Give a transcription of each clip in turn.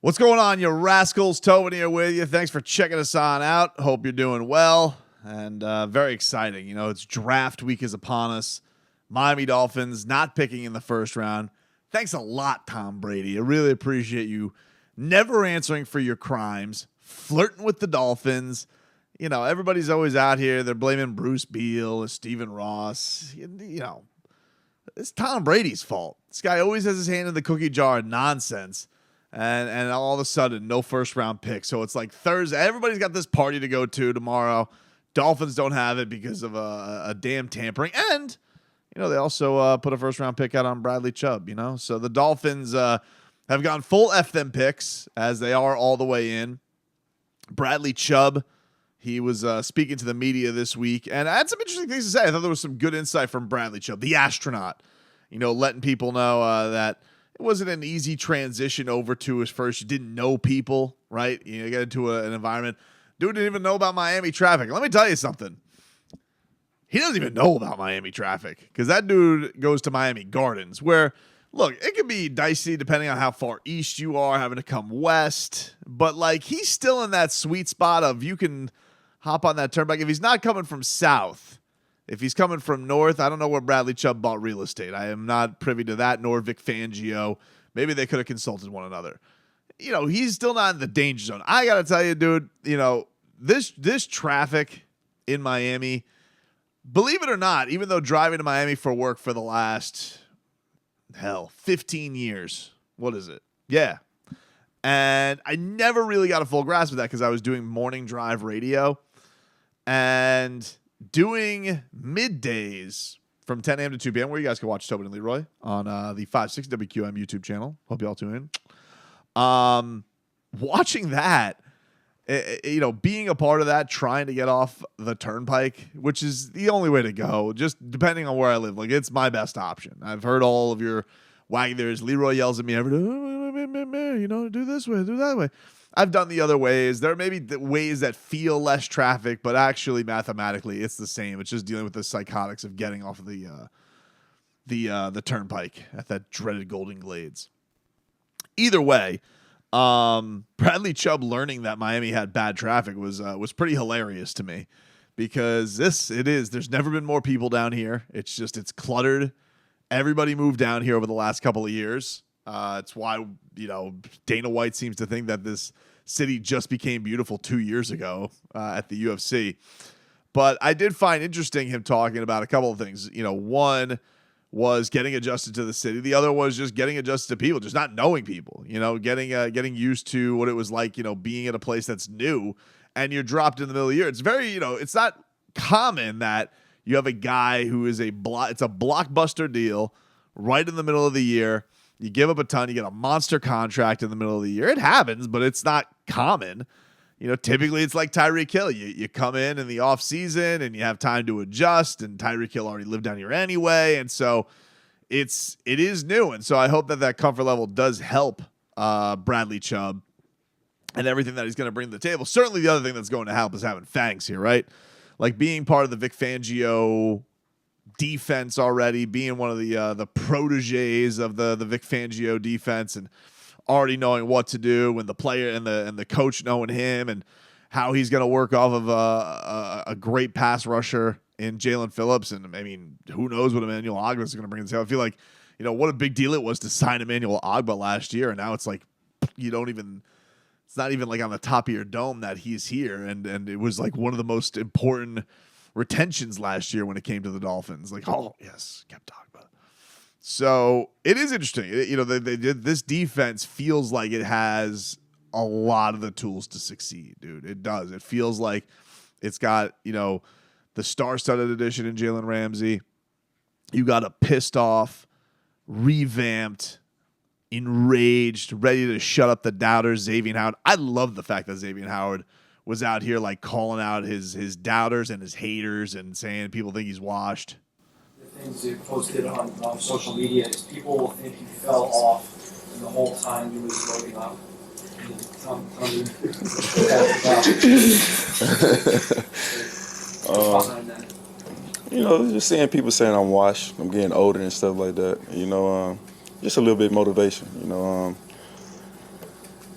What's going on, you rascals? Tobin here with you. Thanks for checking us on out. Hope you're doing well. And very exciting. You know, it's draft week is upon us. Miami Dolphins not picking in the first round. Thanks a lot, Tom Brady. I really appreciate you never answering for your crimes, flirting with the Dolphins. You know, everybody's always out here. They're blaming Bruce Beal and Stephen Ross. You know, it's Tom Brady's fault. This guy always has his hand in the cookie jar of nonsense. And all of a sudden, no first-round pick. So it's like Thursday. Everybody's got this party to go to tomorrow. Dolphins don't have it because of a damn tampering. And, you know, they also put a first-round pick out on Bradley Chubb, you know. So the Dolphins have gone full F them picks, as they are all the way in. Bradley Chubb, he was speaking to the media this week. And I had some interesting things to say. I thought there was some good insight from Bradley Chubb, the astronaut. You know, letting people know that it wasn't an easy transition over to his first. You didn't know people, right? You get into an environment. Dude didn't even know about Miami traffic. Let me tell you something. He doesn't even know about Miami traffic because that dude goes to Miami Gardens where, look, it can be dicey depending on how far east you are, having to come west. But, like, he's still in that sweet spot of you can hop on that turnpike. If he's not coming from south, if he's coming from north, I don't know where Bradley Chubb bought real estate. I am not privy to that, nor Vic Fangio. Maybe they could have consulted one another. You know, he's still not in the danger zone. I got to tell you, dude, you know, this traffic in Miami, believe it or not, even though driving to Miami for work for the last, 15 years. What is it? Yeah. And I never really got a full grasp of that because I was doing morning drive radio. And doing middays from 10 a.m. to 2 p.m. where you guys can watch Tobin and Leroy on the 560 WQM YouTube channel. Hope you all tune in. Watching that, you know, being a part of that, trying to get off the turnpike, which is the only way to go, just depending on where I live. Like, it's my best option. I've heard all of your wagging there's Leroy yells at me every day, you know, do this way, do that way. I've done the other ways. There may be ways that feel less traffic, but actually mathematically it's the same. It's just dealing with the psychotics of getting off of the turnpike at that dreaded Golden Glades. Either way, Bradley Chubb learning that Miami had bad traffic was pretty hilarious to me because there's never been more people down here. It's cluttered. Everybody moved down here over the last couple of years. It's why, you know, Dana White seems to think that this city just became beautiful 2 years ago at the UFC. But I did find interesting him talking about a couple of things. You know, one was getting adjusted to the city. The other was just getting adjusted to people, just not knowing people, you know, getting used to what it was like, you know, being at a place that's new and you're dropped in the middle of the year. It's very, you know, it's not common that you have a guy who is it's a blockbuster deal right in the middle of the year. You give up a ton, you get a monster contract in the middle of the year. It happens, but it's not common. You know, typically it's like Tyreek Hill. You come in the off season and you have time to adjust, and Tyreek Hill already lived down here anyway, and so it is new. And so I hope that comfort level does help Bradley Chubb and everything that he's going to bring to the table. Certainly the other thing that's going to help is having Fangs here, right? Like being part of the Vic Fangio defense already, being one of the proteges of the Vic Fangio defense and already knowing what to do, and the player and the coach knowing him and how he's going to work off of a great pass rusher in Jalen Phillips. And I mean, who knows what Emmanuel Ogbah is going to bring to the table. I feel like, you know, what a big deal it was to sign Emmanuel Ogbah last year, and now it's like it's not even like on the top of your dome that he's here, and it was like one of the most important retentions last year when it came to the Dolphins. Like, oh yes, kept talking about it. So it is interesting. You know, they did this defense feels like it has a lot of the tools to succeed, dude. It does. It feels like it's got, you know, the star-studded addition in Jalen Ramsey. You got a pissed off, revamped, enraged, ready to shut up the doubters, Xavier Howard. I love the fact that Xavier Howard was out here like calling out his doubters and his haters and saying people think he's washed. The things you posted on social media is people think you fell off and the whole time you was loading up. You know, just seeing people saying I'm washed, I'm getting older and stuff like that. You know, just a little bit of motivation. You know,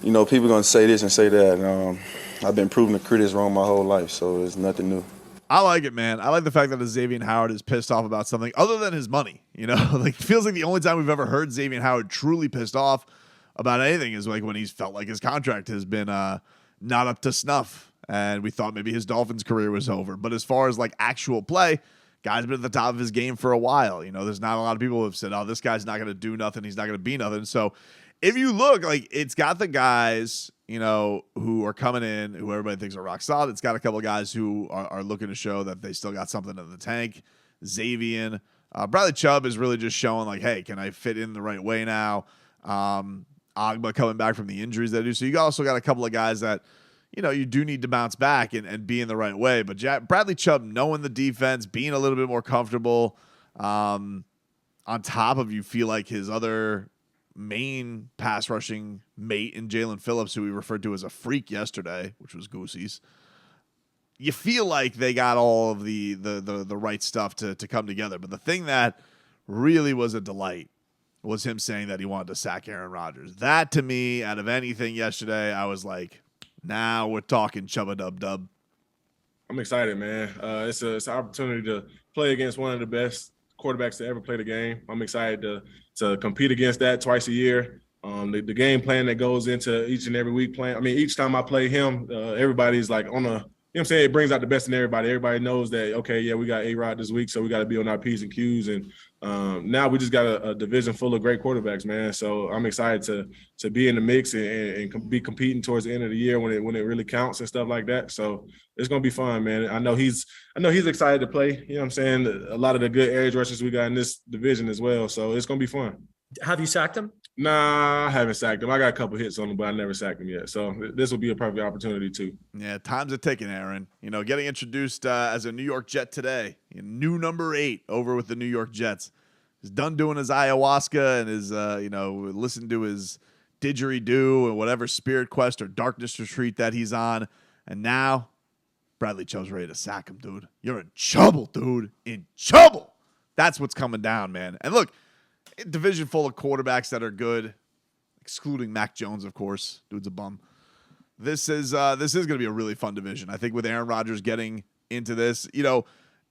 You know, people gonna say this and say that. I've been proving the critics wrong my whole life, so it's nothing new. I like it, man. I like the fact that Xavier Howard is pissed off about something other than his money. You know, like it feels like the only time we've ever heard Xavier Howard truly pissed off about anything is like when he's felt like his contract has been not up to snuff, and we thought maybe his Dolphins career was over. But as far as like actual play, guy's been at the top of his game for a while. You know, there's not a lot of people who have said, "Oh, this guy's not going to do nothing. He's not going to be nothing." So if you look, like it's got the guys, you know, who are coming in, who everybody thinks are rock solid. It's got a couple of guys who are looking to show that they still got something in the tank. Xavier, Bradley Chubb is really just showing like, hey, can I fit in the right way now? Agba coming back from the injuries that do. So you also got a couple of guys that, you know, you do need to bounce back and be in the right way. But Bradley Chubb knowing the defense, being a little bit more comfortable, on top of you feel like his other main pass rushing mate in Jalen Phillips, who we referred to as a freak yesterday, which was Goosey's. You feel like they got all of the right stuff to come together. But the thing that really was a delight was him saying that he wanted to sack Aaron Rodgers. That, to me, out of anything yesterday, I was like, now we're talking Chubba Dub Dub. I'm excited, man. It's an opportunity to play against one of the best quarterbacks to ever play the game. I'm excited to compete against that twice a year. The game plan that goes into each and every week plan. I mean, each time I play him, everybody's like on a, you know what I'm saying? It brings out the best in everybody. Everybody knows that, okay, yeah, we got A-Rod this week, so we got to be on our P's and Q's. And now we just got a division full of great quarterbacks, man. So I'm excited to be in the mix and be competing towards the end of the year when it really counts and stuff like that. So it's going to be fun, man. I know he's excited to play. You know what I'm saying? A lot of the good edge rushers we got in this division as well. So it's going to be fun. Have you sacked him? Nah, I haven't sacked him. I got a couple hits on him, but I never sacked him yet. So this will be a perfect opportunity too. Yeah, time's a ticking, Aaron. You know, getting introduced as a New York Jet today. New number 8 over with the New York Jets. He's done doing his ayahuasca and his, listen to his didgeridoo and whatever spirit quest or darkness retreat that he's on. And now Bradley Chubb's ready to sack him, dude. You're in trouble, dude. In trouble. That's what's coming down, man. And look, a division full of quarterbacks that are good, excluding Mac Jones, of course. Dude's a bum. This is going to be a really fun division. I think with Aaron Rodgers getting into this, you know,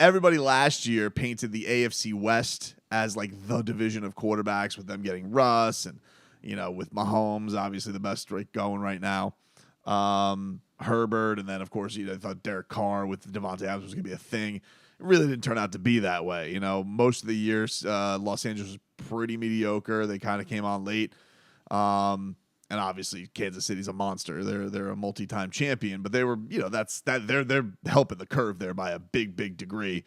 everybody last year painted the AFC West as like the division of quarterbacks with them getting Russ and, you know, with Mahomes, obviously the best going right now. Herbert, and then, of course, you know, I thought Derek Carr with Devontae Adams was going to be a thing. It really didn't turn out to be that way. You know, most of the years, Los Angeles was pretty mediocre. They kind of came on late. And obviously, Kansas City's a monster. They're a multi-time champion, but they were, you know, they're helping the curve there by a big degree.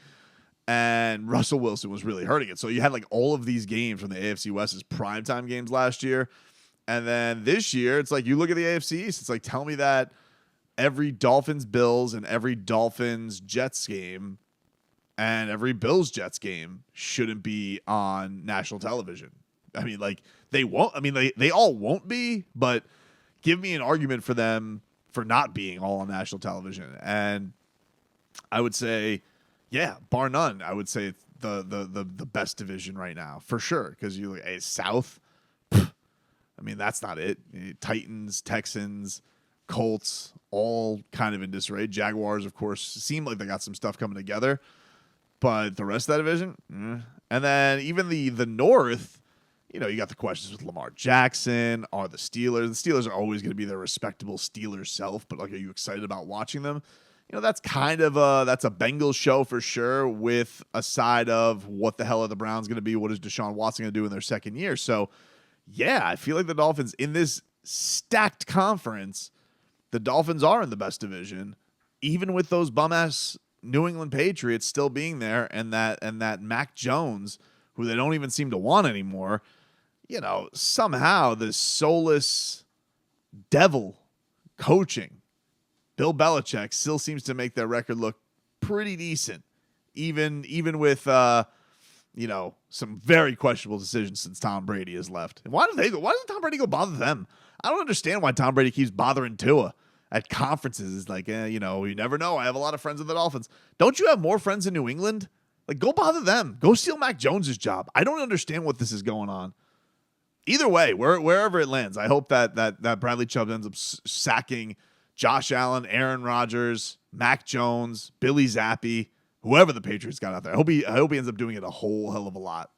And Russell Wilson was really hurting it. So you had like all of these games from the AFC West as primetime games last year. And then this year, it's like you look at the AFC East, it's like tell me that every Dolphins-Bills and every Dolphins-Jets game and every Bills-Jets game shouldn't be on national television. I mean, like, they won't. I mean, they all won't be, but give me an argument for them for not being all on national television. And I would say, yeah, bar none, I would say it's the best division right now, for sure. Because you look at South, I mean, that's not it. Titans, Texans, Colts, all kind of in disarray. Jaguars, of course, seem like they got some stuff coming together. But the rest of that division, And then even the North, you know, you got the questions with Lamar Jackson. Are the Steelers? The Steelers are always going to be their respectable Steelers self, but like, are you excited about watching them? You know, that's kind of that's a Bengals show for sure, with a side of what the hell are the Browns going to be? What is Deshaun Watson going to do in their second year? So, yeah, I feel like the Dolphins in this stacked conference, the Dolphins are in the best division, even with those bum-ass New England Patriots still being there, and that Mac Jones, who they don't even seem to want anymore. You know, somehow this soulless devil coaching, Bill Belichick, still seems to make their record look pretty decent, even with you know, some very questionable decisions since Tom Brady has left. And why doesn't Tom Brady go bother them? I don't understand why Tom Brady keeps bothering Tua at conferences. It's like, you know, you never know. I have a lot of friends in the Dolphins. Don't you have more friends in New England? Like, go bother them. Go steal Mac Jones's job. I don't understand what this is going on. either way, wherever it lands, I hope that Bradley Chubb ends up sacking Josh Allen, Aaron Rodgers, Mac Jones, Billy Zappi, whoever the Patriots got out there. I hope he ends up doing it a whole hell of a lot.